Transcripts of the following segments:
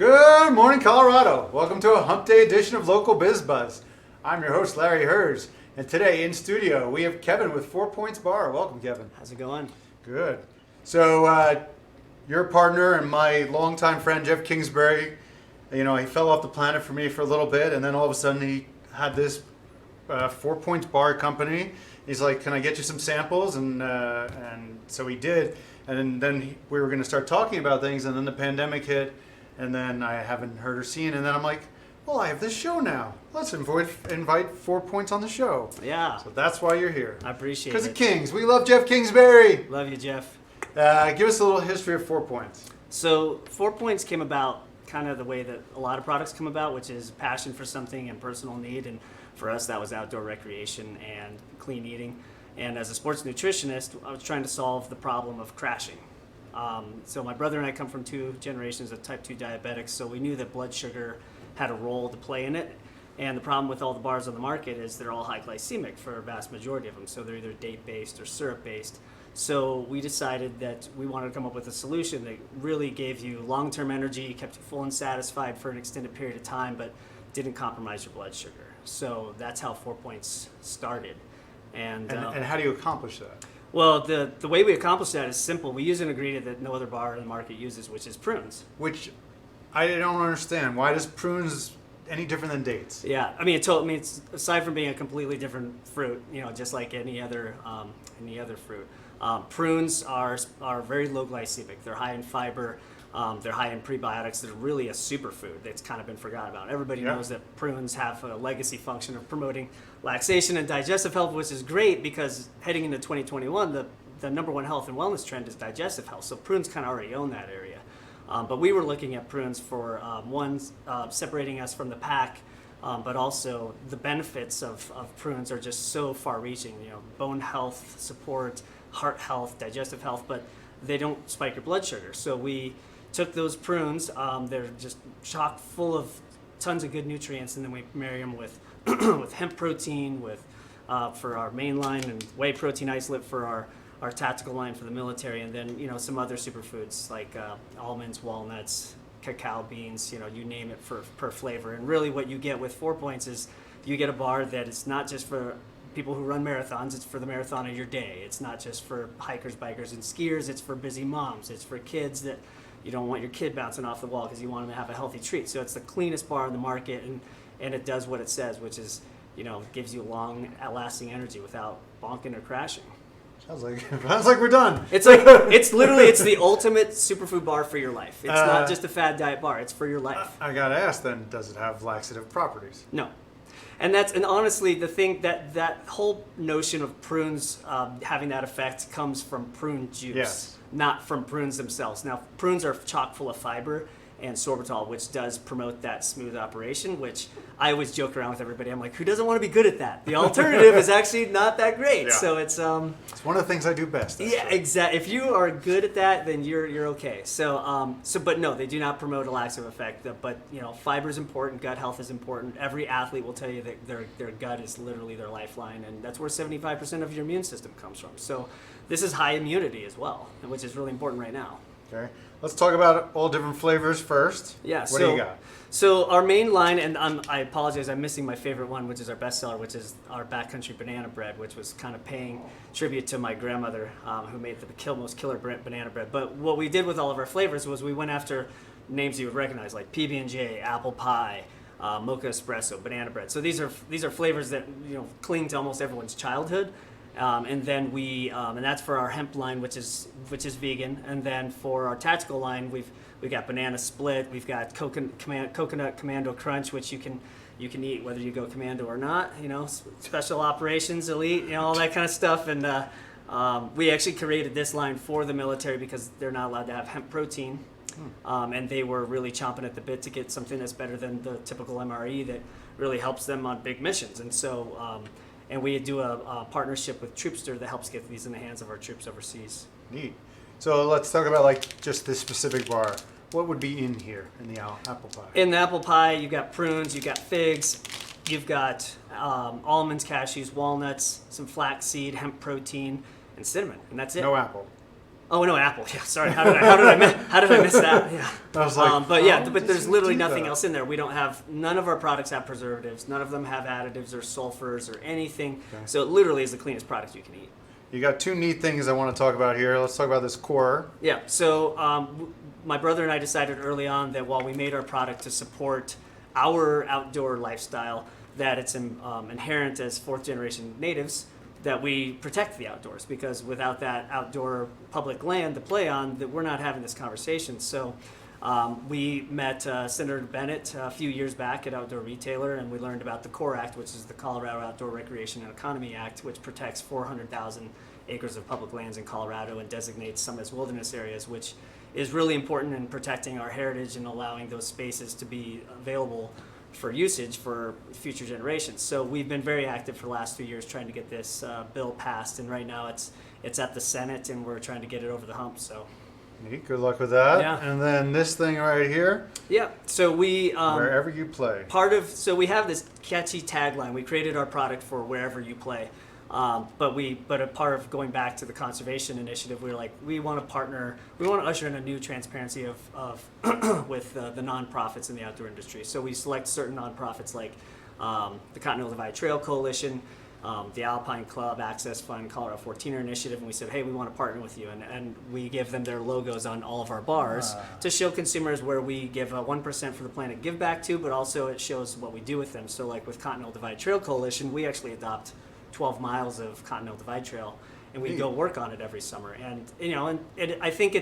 Good morning, Colorado. Welcome to a Hump Day edition of Local Biz Buzz. I'm your host, Larry Hers, and today in studio we have Kevin with 4 Points Bar. Welcome, Kevin. How's it going? Good. So, your partner and my longtime friend, Jeff Kingsbury, he fell off the planet for me for a little bit, and then all of a sudden he had this 4 Points Bar company. He's like, "Can I get you some samples?" And so he did. And then we were going to start talking about things, and then the pandemic hit. And then I haven't heard or seen. And then I'm like, well, I have this show now. Let's invite 4 Points on the show. Yeah. So that's why you're here. I appreciate it. Because of Kings. We love Jeff Kingsbury. Love you, Jeff. Give us a little history of 4 Points. So 4 Points came about kind of the way that a lot of products come about, which is passion for something and personal need. And for us, that was outdoor recreation and clean eating. And as a sports nutritionist, I was trying to solve the problem of crashing. So my brother and I come from 2 generations of type 2 diabetics, so we knew that blood sugar had a role to play in it. And the problem with all the bars on the market is they're all high glycemic for a vast majority of them, so they're either date-based or syrup-based. So we decided that we wanted to come up with a solution that really gave you long-term energy, kept you full and satisfied for an extended period of time, but didn't compromise your blood sugar. So that's how 4 Points started. And how do you accomplish that? Well, the way we accomplish that is simple. We use an ingredient that no other bar in the market uses, which is prunes. Which I don't understand. Why does prunes any different than dates? Yeah, I mean, it's aside from being a completely different fruit, just like any other fruit. Prunes are very low glycemic. They're high in fiber. They're high in prebiotics. They're really a superfood that's kind of been forgotten about. Everybody knows that prunes have a legacy function of promoting laxation and digestive health, which is great because heading into 2021, the number one health and wellness trend is digestive health. So prunes kind of already own that area. But we were looking at prunes for separating us from the pack, but also the benefits of prunes are just so far-reaching. Bone health support, heart health, digestive health, but they don't spike your blood sugar. So we took those prunes, they're just chock full of tons of good nutrients, and then we marry them with with hemp protein, for our main line, and whey protein isolate for our tactical line for the military, and then some other superfoods like almonds, walnuts, cacao beans, you name it per flavor. And really what you get with 4 Points is you get a bar that is not just for people who run marathons, it's for the marathon of your day. It's not just for hikers, bikers, and skiers. It's for busy moms. It's for kids that you don't want your kid bouncing off the wall because you want them to have a healthy treat. So it's the cleanest bar on the market, and it does what it says, which is, gives you long-lasting energy without bonking or crashing. Sounds like we're done. It's the ultimate superfood bar for your life. It's not just a fad diet bar. It's for your life. I gotta ask then, does it have laxative properties? No. And honestly, the thing that whole notion of prunes having that effect comes from prune juice, not from prunes themselves. Now, prunes are chock full of fiber and sorbitol, which does promote that smooth operation, which I always joke around with everybody. I'm like, who doesn't want to be good at that? The alternative is actually not that great. Yeah. So it's one of the things I do best. Yeah, exactly. If you are good at that, then you're okay. But no, they do not promote a laxative effect. But fiber is important. Gut health is important. Every athlete will tell you that their gut is literally their lifeline, and that's where 75% of your immune system comes from. So this is high immunity as well, which is really important right now. Okay. Let's talk about all different flavors first. Yeah. What do you got? So our main line, and I apologize, I'm missing my favorite one, which is our bestseller, which is our backcountry banana bread, which was kind of paying tribute to my grandmother, who made the most killer banana bread. But what we did with all of our flavors was we went after names you would recognize, like PB&J, apple pie, mocha espresso, banana bread. So these are flavors that cling to almost everyone's childhood. And then and that's for our hemp line, which is vegan. And then for our tactical line, we got banana split. We've got coconut commando crunch, which you can eat whether you go commando or not. Special operations, elite, all that kind of stuff. And we actually created this line for the military because they're not allowed to have hemp protein. And they were really chomping at the bit to get something that's better than the typical MRE that really helps them on big missions. And so. And we do a partnership with Troopster that helps get these in the hands of our troops overseas. Neat. So let's talk about just this specific bar. What would be in here in the apple pie? In the apple pie, you've got prunes, you've got figs, you've got almonds, cashews, walnuts, some flaxseed, hemp protein, and cinnamon, and that's it. No apple. Oh no, Apple. Yeah, sorry. How did I miss that? Yeah. I was like, But yeah, how but does there's it literally do nothing that? else in there. We don't have none of our products have preservatives. None of them have additives or sulfurs or anything. Okay. So it literally is the cleanest product you can eat. You got two neat things I want to talk about here. Let's talk about this core. Yeah. So my brother and I decided early on that while we made our product to support our outdoor lifestyle, that it's inherent as fourth generation natives that we protect the outdoors, because without that outdoor public land to play on, that we're not having this conversation. So we met Senator Bennett a few years back at Outdoor Retailer, and we learned about the CORE Act, which is the Colorado Outdoor Recreation and Economy Act, which protects 400,000 acres of public lands in Colorado and designates some as wilderness areas, which is really important in protecting our heritage and allowing those spaces to be available for usage for future generations. So we've been very active for the last 2 years trying to get this bill passed, and right now it's at the Senate, and we're trying to get it over the hump. So Neat. Good luck with that. Yeah. And then this thing right here, yeah, so we wherever you play. so we have this catchy tagline. We created our product for wherever you play. But a part of going back to the conservation initiative, we were like, we want to usher in a new transparency of with the nonprofits in the outdoor industry. So we select certain nonprofits like the Continental Divide Trail Coalition, the Alpine Club Access Fund, Colorado 14er Initiative, and we said, hey, we want to partner with you, and we give them their logos on all of our bars to show consumers where we give a 1% for the planet give back to, but also it shows what we do with them. So like with Continental Divide Trail Coalition, we actually adopt 12 miles of Continental Divide Trail, and we go work on it every summer. And I think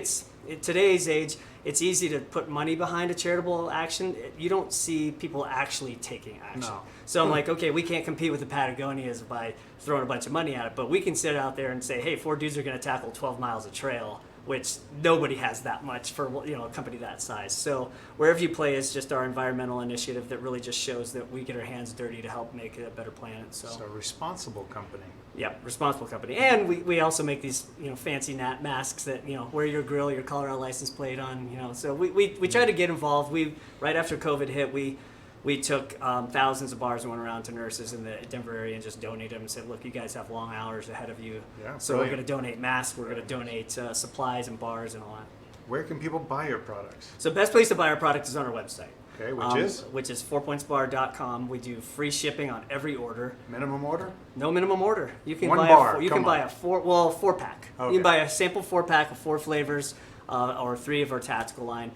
today's age, it's easy to put money behind a charitable action. You don't see people actually taking action. No. So I'm like, okay, we can't compete with the Patagonias by throwing a bunch of money at it, but we can sit out there and say, hey, 4 dudes are going to tackle 12 miles of trail, which nobody has that much for a company that size. So wherever you play is just our environmental initiative that really just shows that we get our hands dirty to help make it a better planet. So Responsible company. yeah, responsible company. And we also make these fancy masks that wear your grill, your Colorado license plate on. So we try to get involved. Right after COVID hit, we took thousands of bars and went around to nurses in the Denver area and just donated them and said, look, you guys have long hours ahead of you. Yeah, so brilliant. we're going to donate masks, we're going to donate supplies and bars and all that. Where can people buy your products? So best place to buy our product is on our website. Okay, which is 4pointsbar.com. We do free shipping on every order. minimum order? No minimum order. You can One buy bar, you come can buy on. a 4-pack. Okay. You can buy a sample 4-pack of 4 flavors or 3 of our tactical line.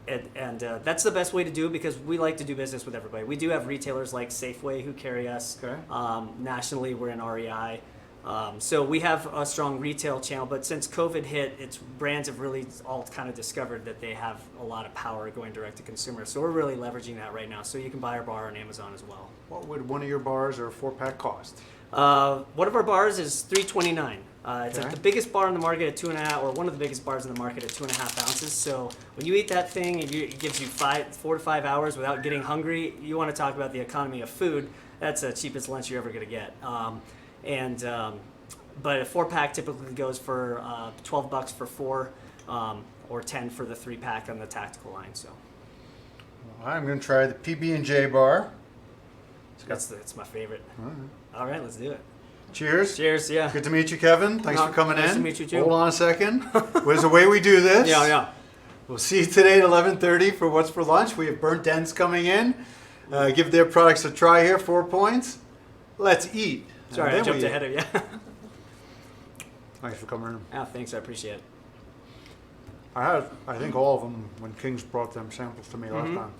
And that's the best way to do it because we like to do business with everybody. We do have retailers like Safeway who carry us. Okay. Nationally, we're in REI. So we have a strong retail channel, but since COVID hit, brands have really all kind of discovered that they have a lot of power going direct to consumer. So we're really leveraging that right now. So you can buy our bar on Amazon as well. What would one of your bars or a 4-pack cost? One of our bars is $3.29. It's Okay. the biggest bar in the market at 2.5, or one of the biggest bars in the market at 2.5 ounces. So when you eat that thing, it gives you 4 to 5 hours without getting hungry. You want to talk about the economy of food? That's the cheapest lunch you're ever going to get. But a 4-pack typically goes for $12 for 4, or 10 for the 3-pack on the tactical line. So I'm going to try the PB&J bar. that's my favorite. All right. All right, let's do it. Cheers. Cheers. Yeah. Good to meet you, Kevin. Thanks for coming nice in. to meet you, too. Hold on a second. Where's the way we do this? Yeah. We'll see you today at 11:30 for What's for Lunch. We have Burnt Ends coming in. Give their products a try here. 4 points. Let's eat. Sorry, And I then jumped we ahead of you. Thanks for coming in. Oh, thanks. I appreciate it. I think all of them when Kings brought them samples to me last time.